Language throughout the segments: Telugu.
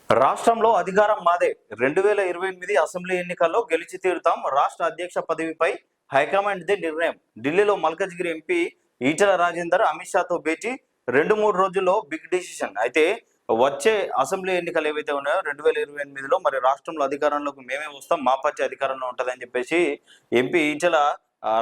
రాష్ట్రంలో అధికారం మాదే 2028 అసెంబ్లీ ఎన్నికల్లో గెలిచి తీరుతాం. రాష్ట్ర అధ్యక్ష పదవిపై హైకమాండ్దే నిర్ణయం. ఢిల్లీలో మల్కజ్గిరి ఎంపీ ఈటెల రాజేందర్ అమిత్ షాతో భేటీ. 2-3 రోజుల్లో బిగ్ డిసిషన్. అయితే వచ్చే అసెంబ్లీ ఎన్నికలు ఏవైతే ఉన్నాయో 2028లో మరి రాష్ట్రంలో అధికారంలోకి మేమే వస్తాం, మా పార్టీ అధికారంలో ఉంటుందని చెప్పేసి ఎంపీ ఈటెల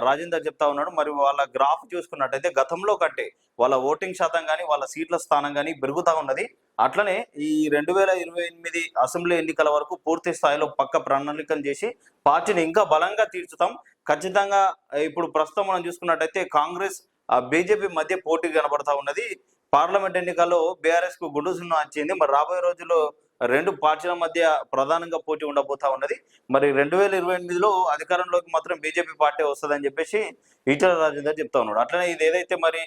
రాజేందర్ చెప్తా ఉన్నాడు. మరి వాళ్ళ గ్రాఫ్ చూసుకున్నట్టయితే గతంలో కంటే వాళ్ళ ఓటింగ్ శాతం కానీ వాళ్ళ సీట్ల స్థానం కానీ పెరుగుతూ ఉన్నది. అట్లనే ఈ 2028 అసెంబ్లీ ఎన్నికల వరకు పూర్తి స్థాయిలో పక్క ప్రణాళికలు చేసి పార్టీని ఇంకా బలంగా తీర్చుతాం. ఖచ్చితంగా ఇప్పుడు ప్రస్తుతం మనం చూసుకున్నట్టయితే కాంగ్రెస్ బీజేపీ మధ్య పోటీ కనబడతా ఉన్నది. పార్లమెంట్ ఎన్నికల్లో బీఆర్ఎస్ కు గుండు సున్నా వచ్చింది. మరి రాబోయే రోజుల్లో రెండు పార్టీల మధ్య ప్రధానంగా పోటీ ఉండబోతా ఉన్నది. మరి 2028లో అధికారంలోకి మాత్రం బీజేపీ పార్టీ వస్తుందని చెప్పేసి ఈటెల రాజేందర్ చెప్తా ఉన్నాడు. అట్లనే ఇది ఏదైతే మరి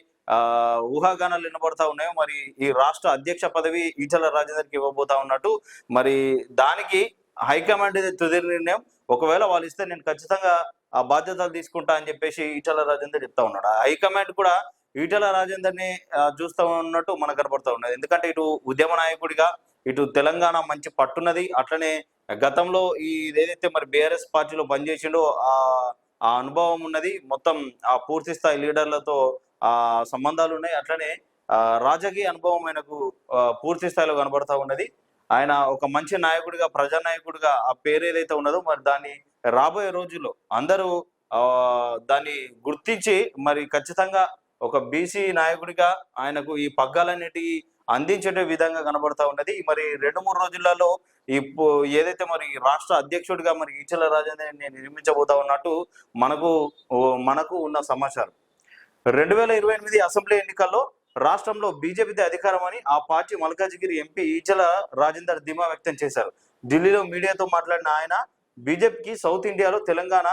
ఊహాగానాలు వినబడతా ఉన్నాయో మరి ఈ రాష్ట్ర అధ్యక్ష పదవి ఈటెల రాజేందర్కి ఇవ్వబోతా ఉన్నట్టు, మరి దానికి హైకమాండ్ తుది నిర్ణయం. ఒకవేళ వాళ్ళు ఇస్తే నేను ఖచ్చితంగా ఆ బాధ్యతలు తీసుకుంటా అని చెప్పేసి ఈటెల రాజేందర్ చెప్తా ఉన్నాడు. హైకమాండ్ కూడా ఈటెల రాజేందర్ని చూస్తూ ఉన్నట్టు మనకు కనబడతా ఉన్నది. ఎందుకంటే ఇటు ఉద్యమ నాయకుడిగా ఇటు తెలంగాణ మంచి పట్టున్నది. అట్లనే గతంలో ఈ ఏదైతే మరి బీఆర్ఎస్ పార్టీలో పనిచేసిండో ఆ అనుభవం ఉన్నది. మొత్తం ఆ పూర్తి స్థాయి లీడర్లతో సంబంధాలు ఉన్నాయి. అట్లనే రాజకీయ అనుభవం ఆయనకు పూర్తి స్థాయిలో కనబడతా ఉన్నది. ఆయన ఒక మంచి నాయకుడిగా, ప్రజానాయకుడిగా ఆ పేరు ఏదైతే ఉన్నదో మరి దాన్ని రాబోయే రోజుల్లో అందరూ దాన్ని గుర్తించి మరి ఖచ్చితంగా ఒక బీసీ నాయకుడిగా ఆయనకు ఈ పగ్గాలన్నిటి అందించే విధంగా కనబడతా ఉన్నది. మరి 2-3 రోజులలో ఏదైతే మరి రాష్ట్ర అధ్యక్షుడిగా మరి ఈటెల రాజేందర్ని నిర్మించబోతా ఉన్నట్టు మనకు ఉన్న సమాచారం. 2028 అసెంబ్లీ ఎన్నికల్లో రాష్ట్రంలో బీజేపీదే అధికారం అని ఆ పార్టీ మల్కాజిగిరి ఎంపీ ఈటెల రాజేందర్ ధీమా వ్యక్తం చేశారు. ఢిల్లీలో మీడియాతో మాట్లాడిన ఆయన బీజేపీకి సౌత్ ఇండియాలో తెలంగాణ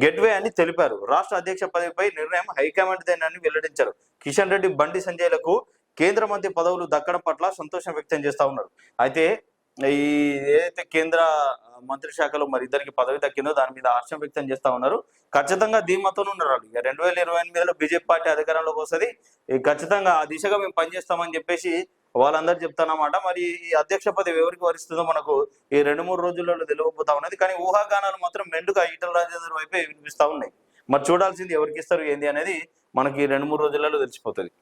గెట్వే అని తెలిపారు. రాష్ట్ర అధ్యక్ష పదవిపై నిర్ణయం హైకమాండ్దేనని వెల్లడించారు. కిషన్ రెడ్డి, బండి సంజయ్లకు కేంద్ర మంత్రి పదవులు దక్కడం పట్ల సంతోషం వ్యక్తం చేస్తా ఉన్నారు. అయితే ఈ ఏదైతే కేంద్ర మంత్రి శాఖలో మరి ఇద్దరికి పదవి దక్కిందో దాని మీద హర్షం వ్యక్తం చేస్తా ఉన్నారు. ఖచ్చితంగా ధీమాతో ఉన్నారు. ఇక 2028లో బీజేపీ పార్టీ అధికారంలోకి వస్తుంది. ఖచ్చితంగా ఆ దిశగా మేము పనిచేస్తామని చెప్పేసి వాళ్ళందరూ చెప్తానమాట. మరి ఈ అధ్యక్ష పదవి ఎవరికి వరిస్తుందో మనకు ఈ 2-3 రోజులలో తెలియకపోతా ఉన్నది. కానీ ఊహాగానాలు మాత్రం మెండుగా ఈటెల రాజేందర్ వైపే వినిపిస్తా ఉన్నాయి. మరి చూడాల్సింది ఎవరికి ఇస్తారు ఏంది అనేది మనకి 2-3 రోజులలో తెలిసిపోతుంది.